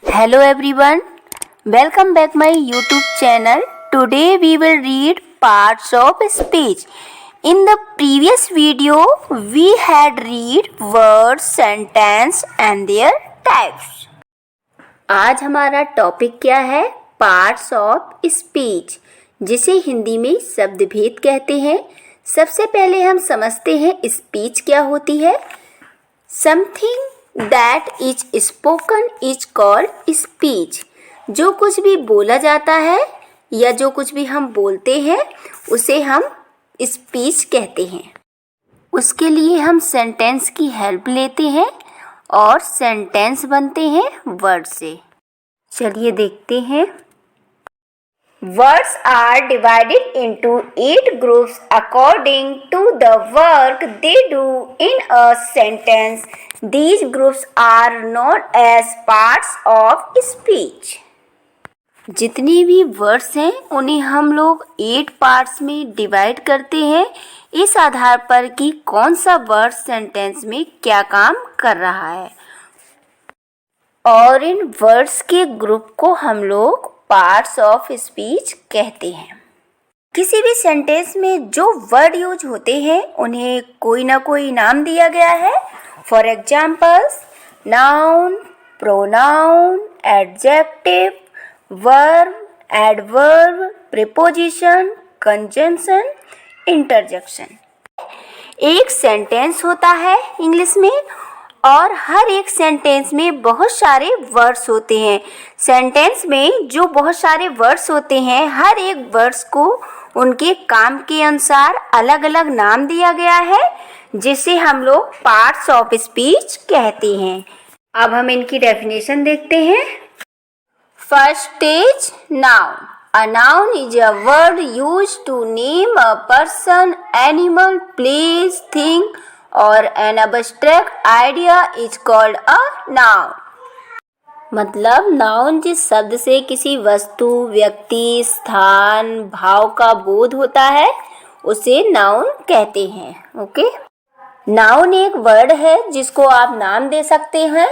Hello everyone, welcome back my YouTube channel. Today we will read parts of speech. In the previous video we had read words, sentence and their types. आज हमारा topic क्या है? Parts of speech, जिसे हिंदी में शब्द भेद कहते हैं। सबसे पहले हम समझते हैं स्पीच क्या होती है। Something that is spoken is called speech. जो कुछ भी बोला जाता है या जो कुछ भी हम बोलते हैं उसे हम स्पीच कहते हैं। उसके लिए हम सेंटेंस की हेल्प लेते हैं और सेंटेंस बनते हैं वर्ड से। चलिए देखते हैं। Words are divided into 8 groups according to the work they do in a sentence. These groups are known as parts of speech. जितने भी वर्ड्स हैं उन्हें हम लोग 8 पार्ट्स में डिवाइड करते हैं, इस आधार पर कि कौन सा वर्ड सेंटेंस में क्या काम कर रहा है, और इन वर्ड्स के ग्रुप को हम लोग पार्ट्स ऑफ स्पीच कहते हैं। किसी भी सेंटेंस में जो वर्ड यूज होते हैं उन्हें कोई ना कोई नाम दिया गया है। For examples, noun, pronoun, adjective, verb, adverb, preposition, conjunction, interjection. एक सेंटेंस होता है इंग्लिश में और हर एक सेंटेंस में बहुत सारे वर्ड्स होते हैं। सेंटेंस में जो बहुत सारे वर्ड्स होते हैं, हर एक वर्ड्स को उनके काम के अनुसार अलग अलग नाम दिया गया है, जिसे हम लोग पार्ट्स ऑफ स्पीच कहते हैं। अब हम इनकी डेफिनेशन देखते हैं। First is noun. A noun is a word used to name a person, animal, place, thing or an abstract idea is called a noun. मतलब नाउन जिस शब्द से किसी वस्तु, व्यक्ति, स्थान, भाव का बोध होता है उसे नाउन कहते हैं। ओके, नाउन एक वर्ड है जिसको आप नाम दे सकते हैं,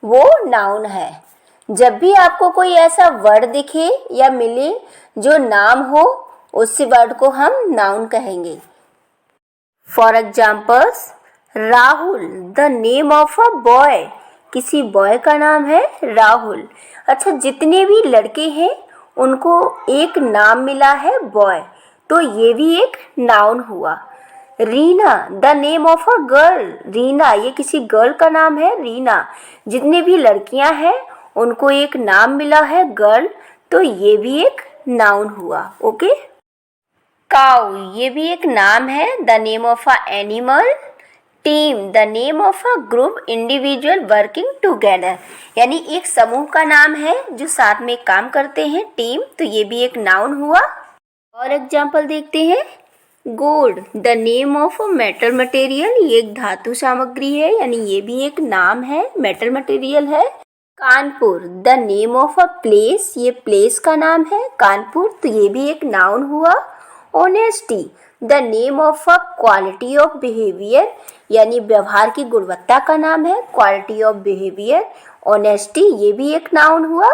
वो नाउन है। जब भी आपको कोई ऐसा वर्ड दिखे या मिले जो नाम हो, उस वर्ड को हम नाउन कहेंगे। For examples, Rahul, the name of a boy. किसी बॉय का नाम है राहुल। अच्छा, जितने भी लड़के हैं उनको एक नाम मिला है बॉय, तो ये भी एक नाउन हुआ। Reena, the name of a girl. Reena, ये किसी गर्ल का नाम है, रीना। जितने भी लड़कियां हैं उनको एक नाम मिला है गर्ल, तो ये भी एक नाउन हुआ। ओके, काउ, ये भी एक नाम है, the name of a animal. Team, the name of a group individual working together, यानी एक समूह का नाम है जो साथ में काम करते हैं, टीम, तो ये भी एक नाउन हुआ। और एग्जाम्पल देखते हैं। Gold, the name of a metal material, ये एक धातु सामग्री है, यानी ये भी एक नाम है, मेटल मटेरियल है। Kanpur, the name of a place, ये प्लेस का नाम है कानपुर, तो ये भी एक नाउन हुआ। Honesty, the name of a quality of behaviour, यानी व्यवहार की गुणवत्ता का नाम है, क्वालिटी ऑफ बिहेवियर, ऑनेस्टी, ये भी एक नाउन हुआ।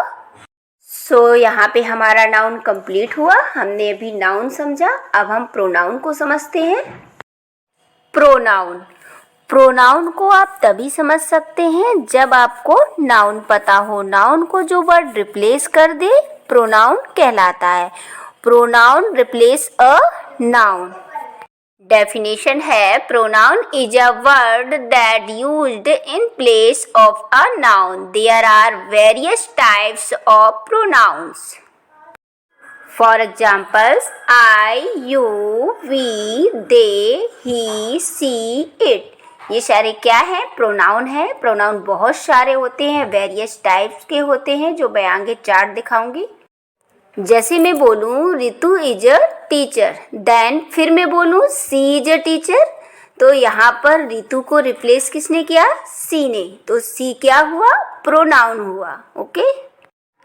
सो यहाँ पे हमारा नाउन कंप्लीट हुआ। हमने अभी नाउन समझा, अब हम प्रोनाउन को समझते हैं। प्रोनाउन, प्रोनाउन को आप तभी समझ सकते हैं जब आपको नाउन पता हो। नाउन को जो वर्ड रिप्लेस कर दे प्रोनाउन कहलाता है। Pronoun replace a noun. Definition है, pronoun is a word that used in place of a noun. There are various types of pronouns. For examples, I, you, we, they, he, she, it, ये सारे क्या है? Pronoun है। Pronoun बहुत सारे होते हैं, वेरियस टाइप्स के होते हैं, जो मैं आगे चार्ट दिखाऊंगी। जैसे मैं बोलूँ Ritu is a teacher, then फिर मैं बोलूँ सी इज अ टीचर, तो यहाँ पर रितु को रिप्लेस किसने किया? सी ने, तो सी क्या हुआ? प्रोनाउन हुआ। ओके,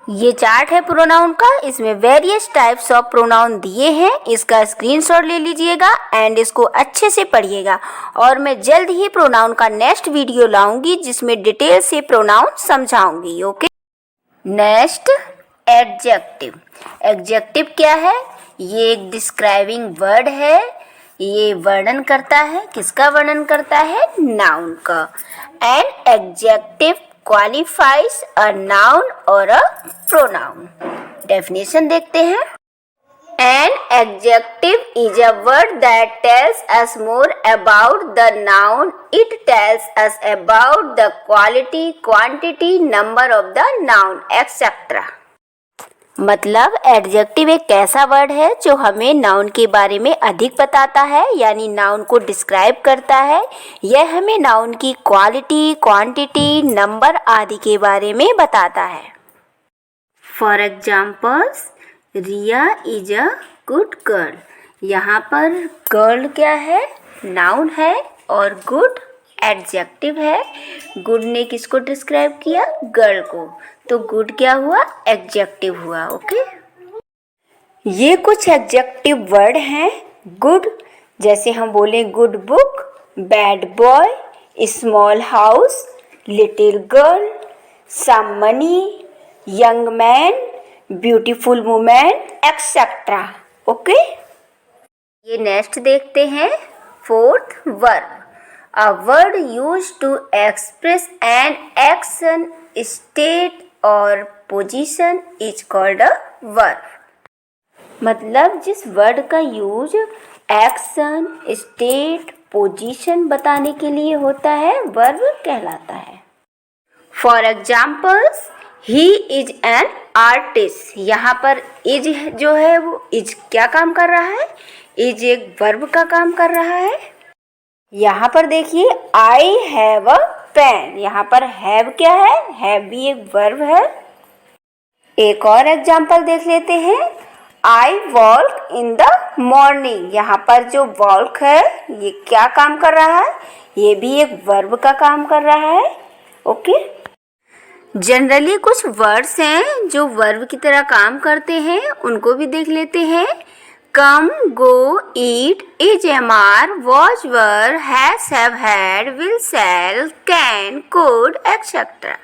ये चार्ट है प्रोनाउन का, इसमें वेरियस टाइप्स ऑफ प्रोनाउन दिए हैं। इसका स्क्रीनशॉट ले लीजिएगा एंड इसको अच्छे से पढ़िएगा, और मैं जल्द ही प्रोनाउन का नेक्स्ट वीडियो लाऊंगी जिसमें डिटेल से प्रोनाउन समझाऊंगी। Okay, next adjective. एडजेक्टिव क्या है? ये एक डिस्क्राइबिंग वर्ड है। ये वर्णन करता है, किसका वर्णन करता है? नाउन का। An adjective qualifies a noun और अ प्रोनाउन। डेफिनेशन देखते हैं। An adjective is a word that tells us more about the noun. It tells us about the quality, quantity, number of the noun, etc. मतलब adjective एक ऐसा word है जो हमें noun के बारे में अधिक बताता है, यानी नाउन को डिस्क्राइब करता है। यह हमें नाउन की क्वालिटी, क्वांटिटी, नंबर आदि के बारे में बताता है। For examples, Riya is a good girl. यहाँ पर गर्ल क्या है? नाउन है और गुड एडजेक्टिव है। गुड ने किसको डिस्क्राइब किया? गर्ल को। तो गुड क्या हुआ? एडजेक्टिव हुआ। ओके, ये कुछ एडजेक्टिव वर्ड हैं गुड, जैसे हम बोले good book, bad boy, small house, little girl, some money, young man, beautiful women, etcetera. Okay, ये नेक्स्ट देखते हैं। Fourth, verb. A word used to express an action, state और position is called a verb. मतलब जिस word का use action, state, position बताने के लिए होता है, वर्ब कहलाता है। For examples, he is an artist. यहाँ पर इज जो है वो इज क्या काम कर रहा है? इज एक वर्ब का काम कर रहा है। यहाँ पर देखिए, आई हैव अ पेन। यहाँ पर हैव क्या है? हैव भी एक वर्ब है। एक और एग्जाम्पल देख लेते हैं। I walk in the morning. यहाँ पर जो वॉक है ये क्या काम कर रहा है? ये भी एक वर्ब का काम कर रहा है। ओके, जनरली कुछ वर्ड्स हैं जो वर्ब की तरह काम करते हैं, उनको भी देख लेते हैं। Come, go, eat, is, am are, watch, were, has, have, had, will, shall, can, could, etcetera.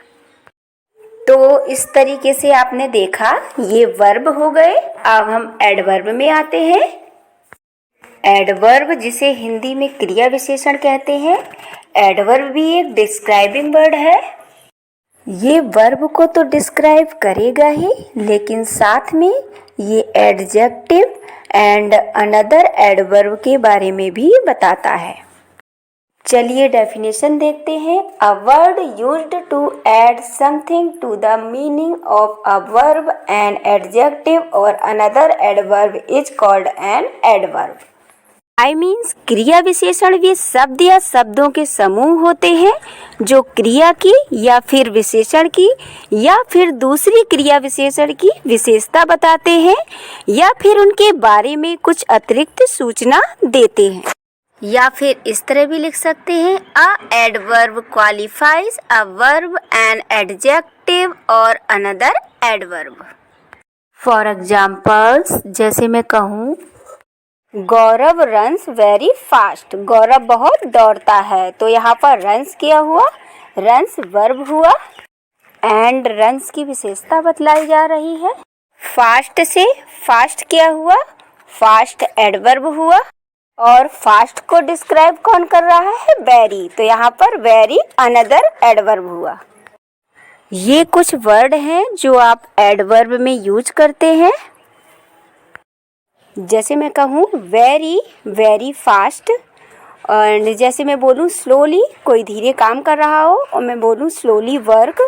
तो इस तरीके से आपने देखा, ये वर्ब हो गए। अब हम एडवर्ब में आते हैं। एडवर्ब जिसे हिंदी में क्रिया विशेषण कहते हैं। एडवर्ब भी एक डिस्क्राइबिंग वर्ड है। ये वर्ब को तो डिस्क्राइब करेगा ही, लेकिन साथ में ये एडजेक्टिव एंड अनदर एडवर्ब के बारे में भी बताता है। चलिए डेफिनेशन देखते हैं। A word used to add something to the meaning of a verb, an adjective और another adverb is called an adverb. I means क्रिया विशेषण वे शब्द या शब्दों के समूह होते हैं जो क्रिया की या फिर विशेषण की या फिर दूसरी क्रिया विशेषण की विशेषता बताते हैं या फिर उनके बारे में कुछ अतिरिक्त सूचना देते हैं। या फिर इस तरह भी लिख सकते हैं, a adverb qualifies a verb, an adjective और अनदर एडवर्ब। फॉर एग्जाम्पल्स, जैसे मैं कहूँ Gaurav runs very fast. Gaurav बहुत दौड़ता है। तो यहाँ पर रन्स क्या हुआ? रन्स वर्ब हुआ एंड रन्स की विशेषता बतलाई जा रही है। फास्ट से फास्ट क्या हुआ? फास्ट एडवर्ब हुआ और फास्ट को डिस्क्राइब कौन कर रहा है? वेरी। तो यहाँ पर वेरी अनदर एडवर्ब हुआ। ये कुछ वर्ड हैं जो आप एडवर्ब में यूज करते हैं। जैसे मैं कहूँ वेरी, वेरी फास्ट, और जैसे मैं बोलूँ स्लोली, कोई धीरे काम कर रहा हो, और मैं बोलूँ स्लोली वर्क।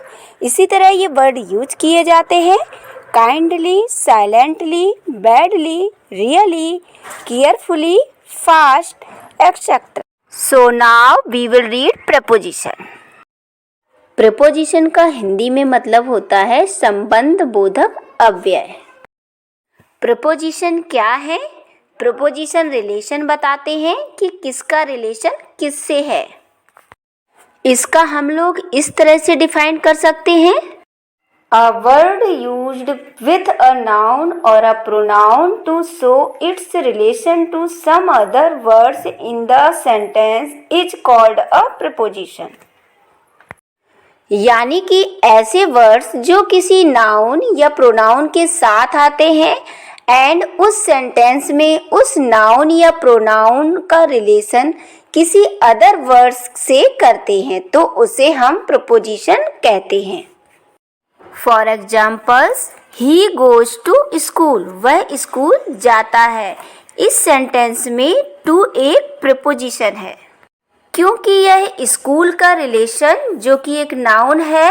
इसी तरह ये वर्ड यूज किए जाते हैं kindly, silently, badly, really, carefully, fast, etcetera. So now we will read preposition. Preposition का हिंदी में मतलब होता है संबंध बोधक अव्यय। प्रपोजिशन क्या है? प्रपोजिशन रिलेशन बताते हैं कि किसका रिलेशन किससे है। इसका हम लोग इस तरह से डिफाइन कर सकते हैं, a word used with a noun और a pronoun to show its relation to some other words in the sentence is called a preposition. यानी कि ऐसे वर्ड्स जो किसी नाउन या प्रोनाउन के साथ आते हैं एंड उस सेंटेंस में उस नाउन या प्रोनाउन का रिलेशन किसी अदर वर्ड्स से करते हैं तो उसे हम प्रपोजिशन कहते हैं। For examples, he goes to school, वह स्कूल जाता है। इस सेंटेंस में टू एक प्रपोजिशन है क्योंकि यह स्कूल का रिलेशन जो कि एक नाउन है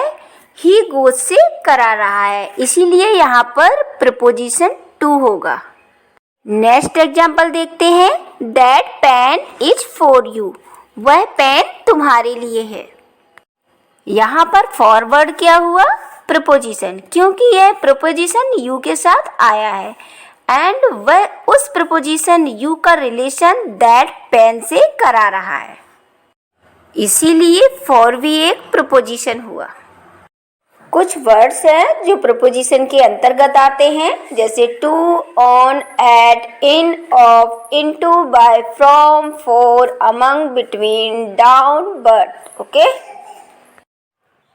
ही गोज से करा रहा है, इसीलिए यहाँ पर प्रपोजिशन टू होगा। नेक्स्ट एग्जाम्पल देखते हैं। That pain is for you, वह पेन तुम्हारे लिए है। यहाँ पर फॉरवर्ड क्या हुआ? प्रपोजिशन, क्योंकि यह प्रपोजिशन यू के साथ आया है एंड वह उस प्रपोजिशन यू का रिलेशन दैट पेन से करा रहा है, इसीलिए फॉर भी एक प्रपोजिशन हुआ। कुछ वर्ड्स हैं जो प्रपोजिशन के अंतर्गत आते हैं, जैसे to, on, at, in, of, into, by, from, for, among, between, down, but. Okay.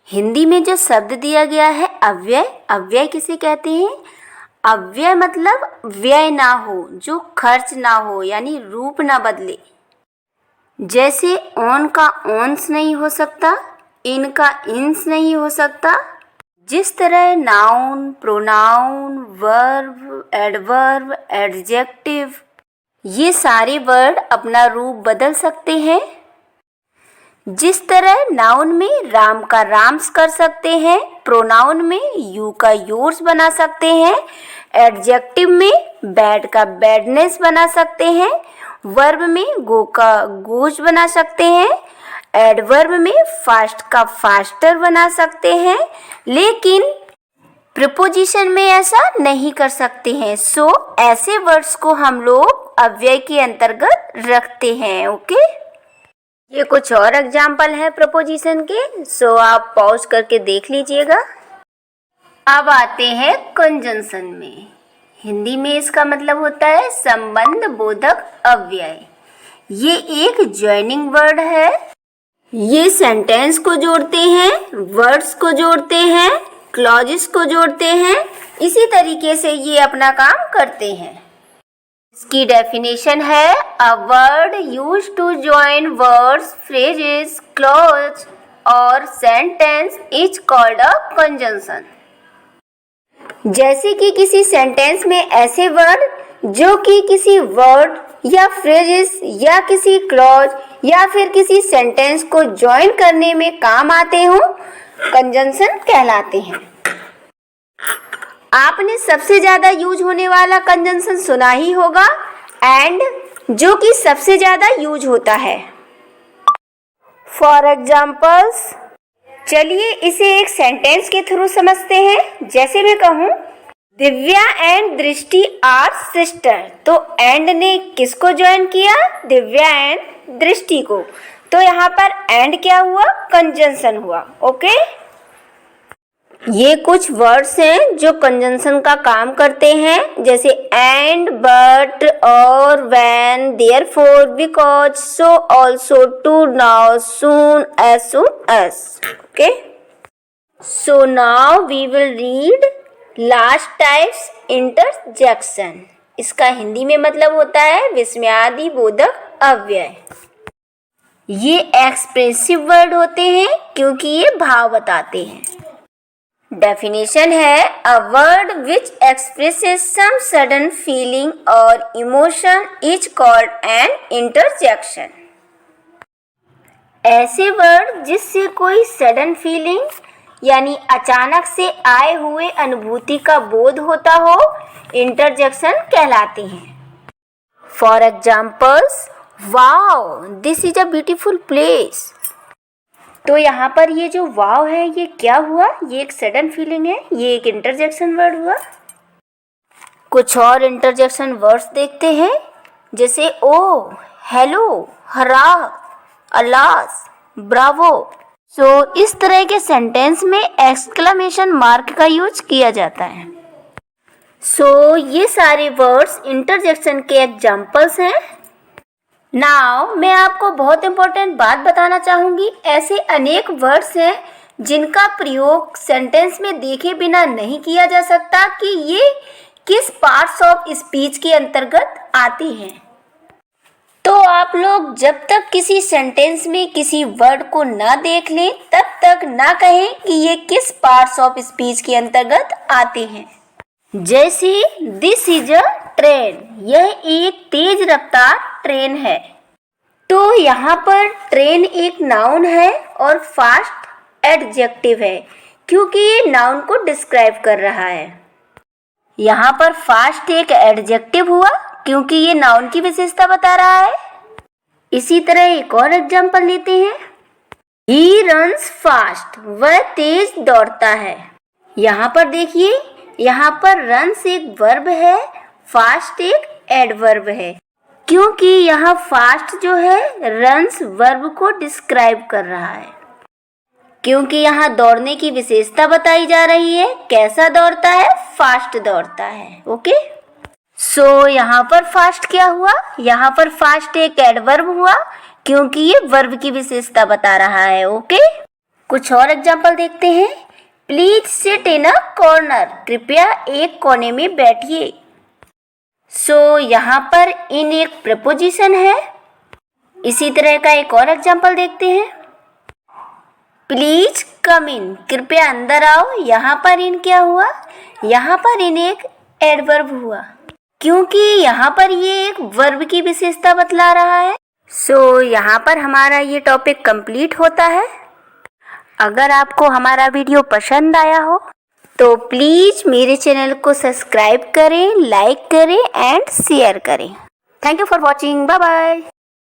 Hindi में जो शब्द दिया गया है अव्यय, अव्यय किसे कहते हैं? अव्यय मतलब व्यय ना हो, जो खर्च ना हो, यानी रूप ना बदले। जैसे ऑन का ऑन्स नहीं हो सकता, इन का इन्स नहीं हो सकता। जिस तरह noun, pronoun, verb, adverb, adjective ये सारे वर्ड अपना रूप बदल सकते हैं। जिस तरह नाउन में राम का राम्स कर सकते हैं, प्रोनाउन में यू का योर्स बना सकते हैं, एडजेक्टिव में बैड का बैडनेस बना सकते हैं, वर्ब में गो का गोज बना सकते हैं, एडवर्ब में फास्ट का फास्टर बना सकते हैं, लेकिन प्रीपोजिशन में ऐसा नहीं कर सकते हैं। सो ऐसे वर्ड्स को हम लोग अव्यय के अंतर्गत रखते हैं। ओके। ये कुछ और एग्जाम्पल है प्रपोजिशन के, सो आप पॉज करके देख लीजिएगा। अब आते हैं कंजंक्शन में। हिंदी में इसका मतलब होता है संबंध बोधक अव्यय। ये एक ज्वाइनिंग वर्ड है। ये सेंटेंस को जोड़ते हैं, वर्ड्स को जोड़ते हैं, क्लॉजेस को जोड़ते हैं, इसी तरीके से ये अपना काम करते हैं। इसकी डेफिनेशन है a word used to join words, phrases, clause और sentence is called a conjunction. जैसे कि किसी सेंटेंस में ऐसे वर्ड जो कि किसी वर्ड या फ्रेजेस या किसी क्लॉज या फिर किसी सेंटेंस को जॉइन करने में काम आते हों, कंजंक्शन कहलाते हैं। आपने सबसे ज्यादा यूज होने वाला कंजंक्शन सुना ही होगा, एंड जो कि सबसे ज्यादा यूज होता है। फॉर एग्जाम्पल्स, चलिए इसे एक सेंटेंस के थ्रू समझते हैं। जैसे मैं कहूँ दिव्या एंड दृष्टि आर सिस्टर, तो एंड ने किसको ज्वाइन किया? दिव्या एंड दृष्टि को। तो यहाँ पर एंड क्या हुआ? कंजंक्शन हुआ। ओके। ये कुछ वर्ड्स हैं जो कंजंक्शन का काम करते हैं, जैसे एंड, बट, और, when, therefore, because, so, also, too, now, soon, as soon as. Okay. So now we will read last types interjection. इसका हिंदी में मतलब होता है विस्मयादि बोधक अव्यय। ये एक्सप्रेसिव वर्ड होते हैं क्योंकि ये भाव बताते हैं। डेफिनेशन है a word which expresses some sudden feeling और emotion is called an interjection. ऐसे वर्ड जिससे कोई सडन फीलिंग यानी अचानक से आए हुए अनुभूति का बोध होता हो, इंटरजेक्शन कहलाते हैं। For examples, wow this is a beautiful place. तो यहाँ पर ये जो वाव है ये क्या हुआ? ये एक सडन फीलिंग है, ये एक इंटरजेक्शन वर्ड हुआ। कुछ और इंटरजेक्शन वर्ड्स देखते हैं, जैसे ओ, हेलो, हरा, अलास, ब्रावो। इस तरह के सेंटेंस में एक्सक्लेमेशन मार्क का यूज किया जाता है। ये सारे वर्ड्स इंटरजेक्शन के एग्जाम्पल्स हैं। नाउ मैं आपको बहुत इंपॉर्टेंट बात बताना चाहूँगी। ऐसे अनेक वर्ड्स हैं जिनका प्रयोग सेंटेंस में देखे बिना नहीं किया जा सकता कि ये किस पार्ट्स ऑफ स्पीच के अंतर्गत आती हैं। तो आप लोग जब तक किसी सेंटेंस में किसी वर्ड को ना देख लें तब तक ना कहें कि ये किस पार्ट्स ऑफ स्पीच के अंतर्गत आते हैं। जैसे दिस इज अ ट्रेन, यह एक तेज रफ्तार ट्रेन है। तो यहाँ पर ट्रेन एक नाउन है और फास्ट एडजेक्टिव है क्योंकि ये नाउन को डिस्क्राइब कर रहा है। यहाँ पर फास्ट एक एडजेक्टिव हुआ क्योंकि ये नाउन की विशेषता बता रहा है। इसी तरह एक और एग्जांपल लेते हैं। He runs fast, वह तेज दौड़ता है। यहाँ पर देखिए, यहाँ पर रन्स एक वर्ब है, फास्ट एक एडवर्ब है क्योंकि यहाँ फास्ट जो है रन्स वर्ब को डिस्क्राइब कर रहा है। क्योंकि यहाँ दौड़ने की विशेषता बताई जा रही है, कैसा दौड़ता है, फास्ट दौड़ता है। ओके, सो यहाँ पर फास्ट क्या हुआ, यहाँ पर फास्ट एक एडवर्ब हुआ क्योंकि ये वर्ब की विशेषता बता रहा है। ओके, कुछ और एग्जांपल देखते हैं। Please sit in a corner, कृपया एक कोने में बैठिए। सो यहाँ पर इन एक प्रपोजिशन है। इसी तरह का एक और एग्जांपल देखते हैं। प्लीज कम इन, कृपया अंदर आओ। यहाँ पर इन क्या हुआ, यहाँ पर इन एक एडवर्ब हुआ क्योंकि यहाँ पर ये एक वर्ब की विशेषता बतला रहा है। सो यहाँ पर हमारा ये टॉपिक कंप्लीट होता है। अगर आपको हमारा वीडियो पसंद आया हो तो प्लीज मेरे चैनल को सब्सक्राइब करें, लाइक करें एंड शेयर करें। Thank you for watching. Bye bye.